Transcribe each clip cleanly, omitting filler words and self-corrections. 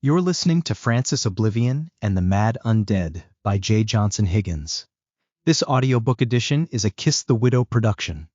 You're listening to Francis Oblivion and the Mad Undead by J. Johnson Higgins. This audiobook edition is a Kiss the Widow production.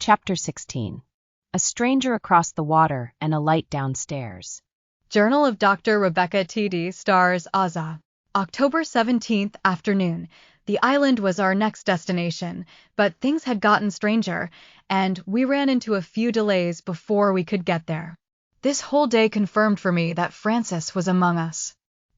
Chapter 16. A Stranger Across the Water and a Light Downstairs. Journal of Dr. Rebecca T.D. stars Azza. October 17th afternoon. The island was our next destination, but things had gotten stranger, and we ran into a few delays before we could get there. This whole day confirmed for me that Francis was among us.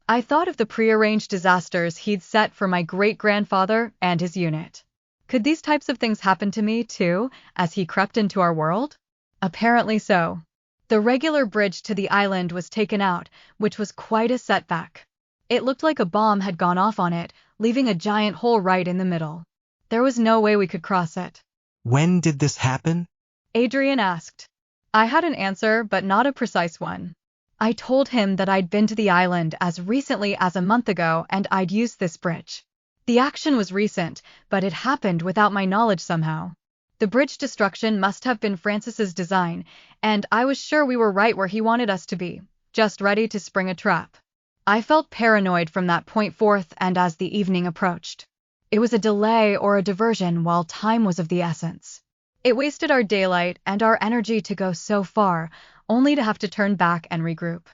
I thought of the prearranged disasters he'd set for my great-grandfather and his unit. Could these types of things happen to me, too, as he crept into our world? Apparently so. The regular bridge to the island was taken out, which was quite a setback. It looked like a bomb had gone off on it, leaving a giant hole right in the middle. There was no way we could cross it. When did this happen? Adrian asked. I had an answer, but not a precise one. I told him that I'd been to the island as recently as a month ago and I'd used this bridge. The action was recent, but it happened without my knowledge somehow. The bridge destruction must have been Francis's design, and I was sure we were right where he wanted us to be, just ready to spring a trap. I felt paranoid from that point forth and as the evening approached. It was a delay or a diversion while time was of the essence. It wasted our daylight and our energy to go so far, only to have to turn back and regroup.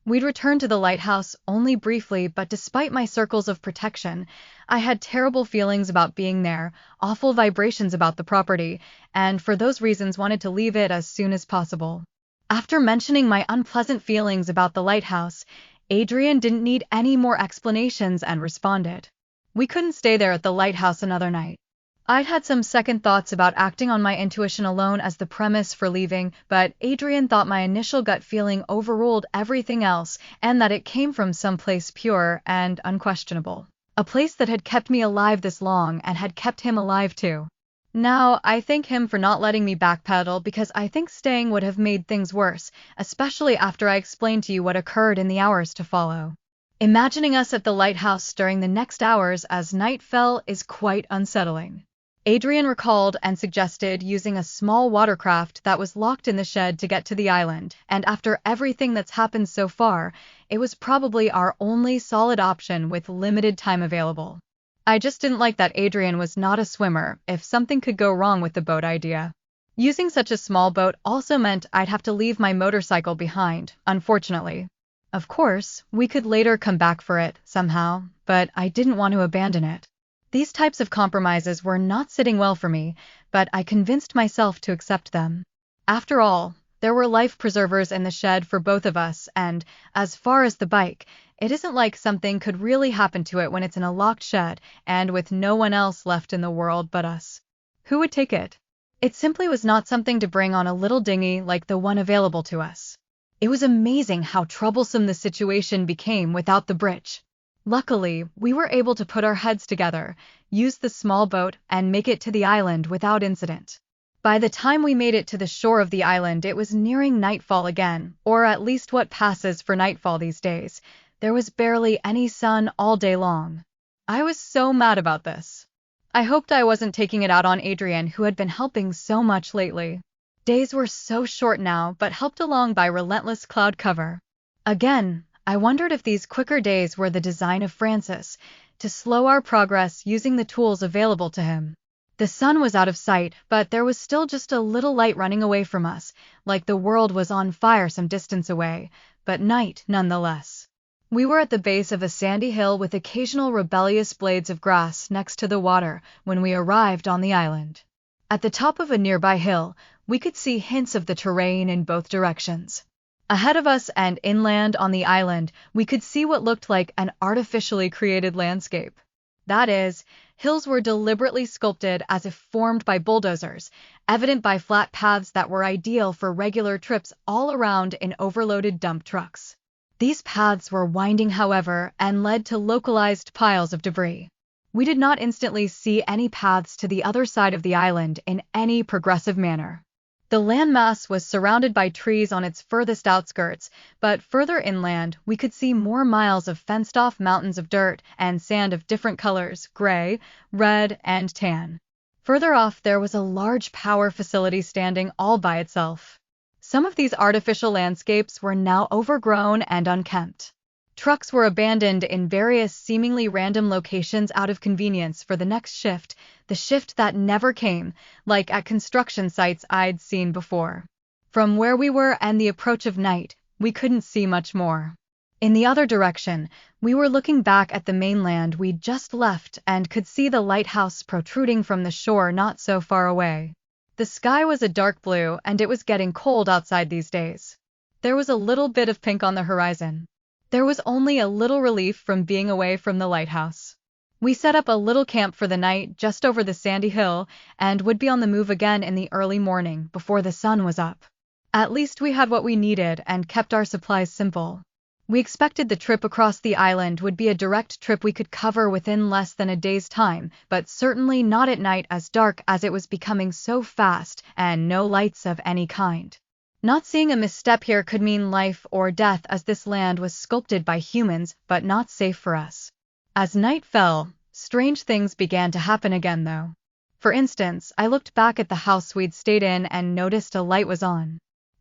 We'd returned to the lighthouse only briefly, but despite my circles of protection, I had terrible feelings about being there, awful vibrations about the property, and for those reasons wanted to leave it as soon as possible. After mentioning my unpleasant feelings about the lighthouse, Adrian didn't need any more explanations and responded. We couldn't stay there at the lighthouse another night. I'd had some second thoughts about acting on my intuition alone as the premise for leaving, but Adrian thought my initial gut feeling overruled everything else and that it came from someplace pure and unquestionable. A place that had kept me alive this long and had kept him alive too. Now, I thank him for not letting me backpedal because I think staying would have made things worse, especially after I explained to you what occurred in the hours to follow. Imagining us at the lighthouse during the next hours as night fell is quite unsettling. Adrian recalled and suggested using a small watercraft that was locked in the shed to get to the island, and after everything that's happened so far, it was probably our only solid option with limited time available. I just didn't like that Adrian was not a swimmer if something could go wrong with the boat idea. Using such a small boat also meant I'd have to leave my motorcycle behind, unfortunately. Of course, we could later come back for it, somehow, but I didn't want to abandon it. These types of compromises were not sitting well for me, but I convinced myself to accept them. After all, there were life preservers in the shed for both of us, and, as far as the bike, it isn't like something could really happen to it when it's in a locked shed and with no one else left in the world but us. Who would take it? It simply was not something to bring on a little dinghy like the one available to us. It was amazing how troublesome the situation became without the bridge. Luckily, we were able to put our heads together, use the small boat, and make it to the island without incident. By the time we made it to the shore of the island, it was nearing nightfall again, or at least what passes for nightfall these days. There was barely any sun all day long. I was so mad about this. I hoped I wasn't taking it out on Adrian, who had been helping so much lately. Days were so short now, but helped along by relentless cloud cover. Again, I wondered if these quicker days were the design of Francis, to slow our progress using the tools available to him. The sun was out of sight, but there was still just a little light running away from us, like the world was on fire some distance away, but night nonetheless. We were at the base of a sandy hill with occasional rebellious blades of grass next to the water when we arrived on the island. At the top of a nearby hill, we could see hints of the terrain in both directions. Ahead of us and inland on the island, we could see what looked like an artificially created landscape. That is, hills were deliberately sculpted as if formed by bulldozers, evident by flat paths that were ideal for regular trips all around in overloaded dump trucks. These paths were winding, however, and led to localized piles of debris. We did not instantly see any paths to the other side of the island in any progressive manner. The landmass was surrounded by trees on its furthest outskirts, but further inland we could see more miles of fenced-off mountains of dirt and sand of different colors, gray, red, and tan. Further off there was a large power facility standing all by itself. Some of these artificial landscapes were now overgrown and unkempt. Trucks were abandoned in various seemingly random locations out of convenience for the next shift, the shift that never came, like at construction sites I'd seen before. From where we were and the approach of night, we couldn't see much more. In the other direction, we were looking back at the mainland we'd just left and could see the lighthouse protruding from the shore not so far away. The sky was a dark blue and it was getting cold outside these days. There was a little bit of pink on the horizon. There was only a little relief from being away from the lighthouse. We set up a little camp for the night just over the sandy hill and would be on the move again in the early morning before the sun was up. At least we had what we needed and kept our supplies simple. We expected the trip across the island would be a direct trip we could cover within less than a day's time, but certainly not at night as dark as it was becoming so fast and no lights of any kind. Not seeing a misstep here could mean life or death as this land was sculpted by humans, but not safe for us. As night fell, strange things began to happen again though. For instance, I looked back at the house we'd stayed in and noticed a light was on.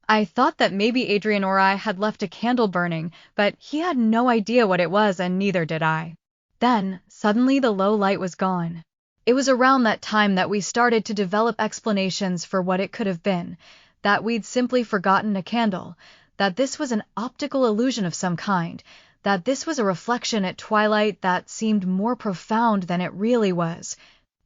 I thought that maybe Adrian or I had left a candle burning, but he had no idea what it was and neither did I. Then, suddenly the low light was gone. It was around that time that we started to develop explanations for what it could have been, that we'd simply forgotten a candle, that this was an optical illusion of some kind, that this was a reflection at twilight that seemed more profound than it really was,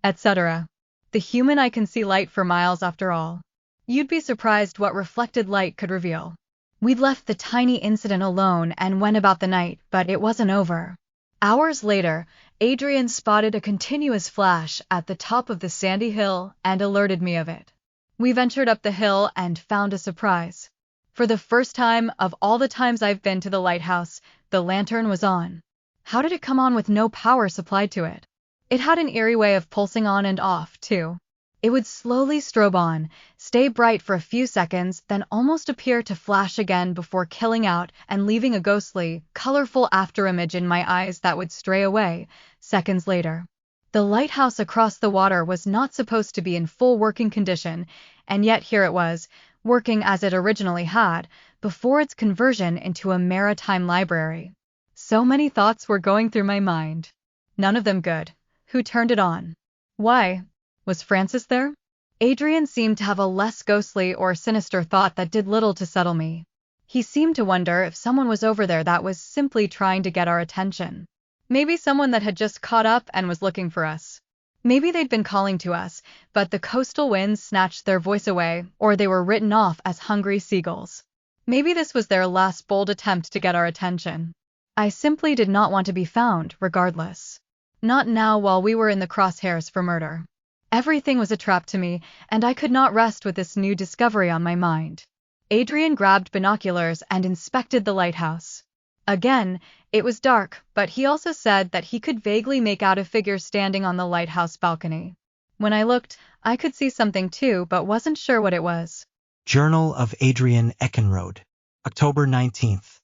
etc. The human eye can see light for miles after all. You'd be surprised what reflected light could reveal. We'd left the tiny incident alone and went about the night, but it wasn't over. Hours later, Adrian spotted a continuous flash at the top of the sandy hill and alerted me of it. We ventured up the hill and found a surprise. For the first time of all the times I've been to the lighthouse, the lantern was on. How did it come on with no power supplied to it? It had an eerie way of pulsing on and off, too. It would slowly strobe on, stay bright for a few seconds, then almost appear to flash again before killing out and leaving a ghostly, colorful afterimage in my eyes that would stray away seconds later. The lighthouse across the water was not supposed to be in full working condition, and yet here it was, working as it originally had, before its conversion into a maritime library. So many thoughts were going through my mind. None of them good. Who turned it on? Why? Was Francis there? Adrian seemed to have a less ghostly or sinister thought that did little to settle me. He seemed to wonder if someone was over there that was simply trying to get our attention. Maybe someone that had just caught up and was looking for us. Maybe they'd been calling to us, but the coastal winds snatched their voice away, or they were written off as hungry seagulls. Maybe this was their last bold attempt to get our attention. I simply did not want to be found, regardless. Not now while we were in the crosshairs for murder. Everything was a trap to me, and I could not rest with this new discovery on my mind. Adrian grabbed binoculars and inspected the lighthouse. Again, it was dark, but he also said that he could vaguely make out a figure standing on the lighthouse balcony. When I looked, I could see something too, but wasn't sure what it was. Journal of Adrian Eckenrode, October 19th.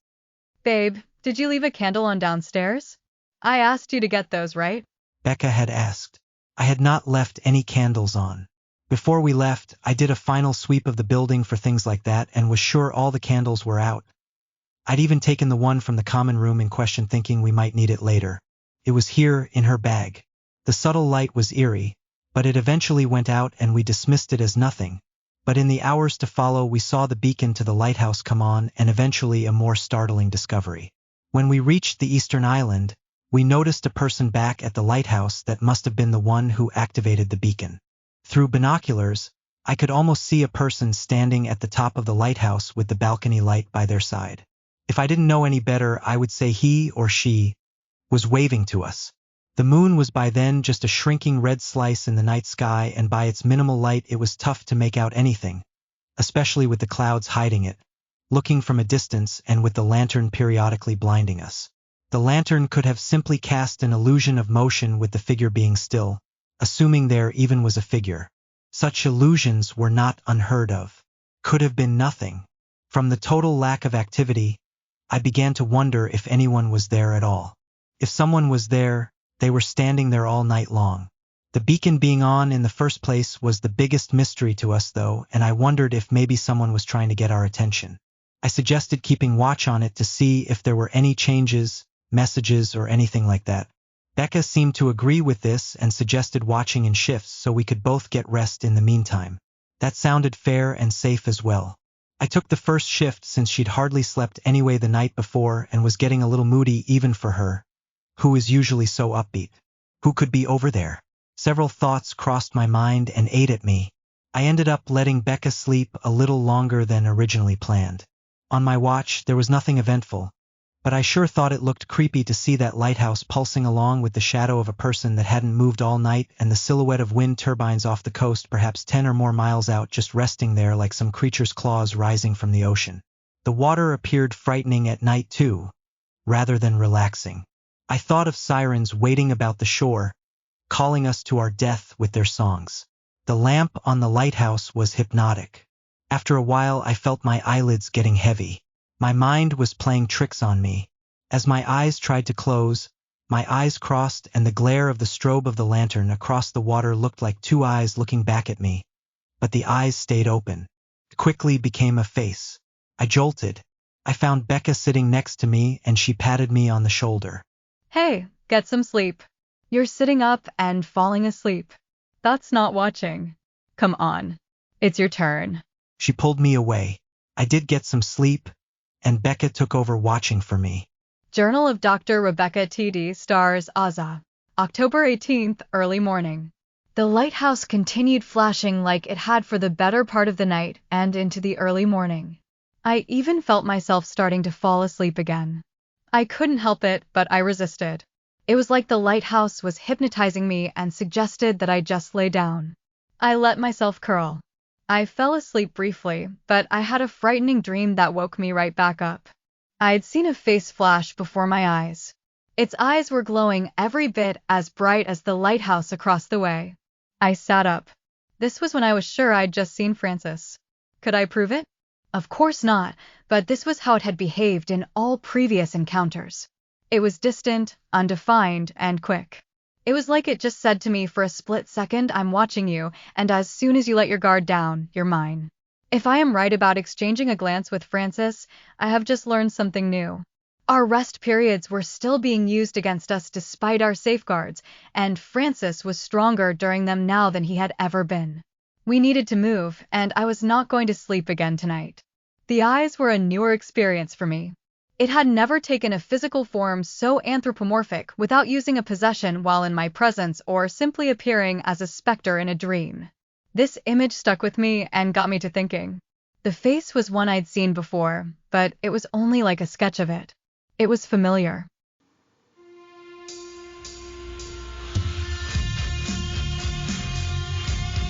Babe, did you leave a candle on downstairs? I asked you to get those, right? Becca had asked. I had not left any candles on. Before we left, I did a final sweep of the building for things like that and was sure all the candles were out. I'd even taken the one from the common room in question thinking we might need it later. It was here in her bag. The subtle light was eerie, but it eventually went out and we dismissed it as nothing. But in the hours to follow we saw the beacon to the lighthouse come on and eventually a more startling discovery. When we reached the eastern island, we noticed a person back at the lighthouse that must have been the one who activated the beacon. Through binoculars, I could almost see a person standing at the top of the lighthouse with the balcony light by their side. If I didn't know any better, I would say he or she was waving to us. The moon was by then just a shrinking red slice in the night sky, and by its minimal light it was tough to make out anything, especially with the clouds hiding it, looking from a distance and with the lantern periodically blinding us. The lantern could have simply cast an illusion of motion with the figure being still, assuming there even was a figure. Such illusions were not unheard of. Could have been nothing. From the total lack of activity, I began to wonder if anyone was there at all. If someone was there, they were standing there all night long. The beacon being on in the first place was the biggest mystery to us though, and I wondered if maybe someone was trying to get our attention. I suggested keeping watch on it to see if there were any changes, messages, or anything like that. Becca seemed to agree with this and suggested watching in shifts so we could both get rest in the meantime. That sounded fair and safe as well. I took the first shift since she'd hardly slept anyway the night before and was getting a little moody even for her, who is usually so upbeat. Who could be over there? Several thoughts crossed my mind and ate at me. I ended up letting Becca sleep a little longer than originally planned. On my watch, there was nothing eventful, but I sure thought it looked creepy to see that lighthouse pulsing along with the shadow of a person that hadn't moved all night and the silhouette of wind turbines off the coast perhaps 10 or more miles out just resting there like some creature's claws rising from the ocean. The water appeared frightening at night too, rather than relaxing. I thought of sirens waiting about the shore, calling us to our death with their songs. The lamp on the lighthouse was hypnotic. After a while I felt my eyelids getting heavy. My mind was playing tricks on me. As my eyes tried to close, my eyes crossed and the glare of the strobe of the lantern across the water looked like two eyes looking back at me. But the eyes stayed open. It quickly became a face. I jolted. I found Becca sitting next to me and she patted me on the shoulder. Hey, get some sleep. You're sitting up and falling asleep. That's not watching. Come on. It's your turn. She pulled me away. I did get some sleep, and Becca took over watching for me. Journal of Dr. Rebecca T.D. Stars Aza. October 18th, early morning. The lighthouse continued flashing like it had for the better part of the night and into the early morning. I even felt myself starting to fall asleep again. I couldn't help it, but I resisted. It was like the lighthouse was hypnotizing me and suggested that I just lay down. I let myself curl. I fell asleep briefly, but I had a frightening dream that woke me right back up. I had seen a face flash before my eyes. Its eyes were glowing every bit as bright as the lighthouse across the way. I sat up. This was when I was sure I'd just seen Francis. Could I prove it? Of course not, but this was how it had behaved in all previous encounters. It was distant, undefined, and quick. It was like it just said to me for a split second, I'm watching you, and as soon as you let your guard down, you're mine. If I am right about exchanging a glance with Francis, I have just learned something new. Our rest periods were still being used against us despite our safeguards, and Francis was stronger during them now than he had ever been. We needed to move, and I was not going to sleep again tonight. The eyes were a newer experience for me. It had never taken a physical form so anthropomorphic without using a possession while in my presence or simply appearing as a specter in a dream. This image stuck with me and got me to thinking. The face was one I'd seen before, but it was only like a sketch of it. It was familiar.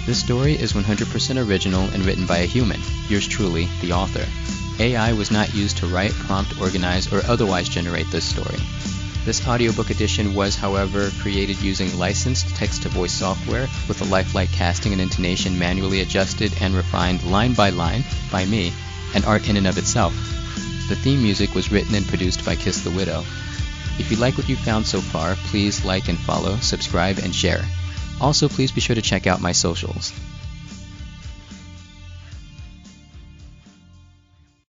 This story is 100% original and written by a human, yours truly, the author. AI was not used to write, prompt, organize, or otherwise generate this story. This audiobook edition was, however, created using licensed text-to-voice software with a lifelike casting and intonation manually adjusted and refined line by line by me, and art in and of itself. The theme music was written and produced by Kiss the Widow. If you like what you've found so far, please like and follow, subscribe, and share. Also, please be sure to check out my socials.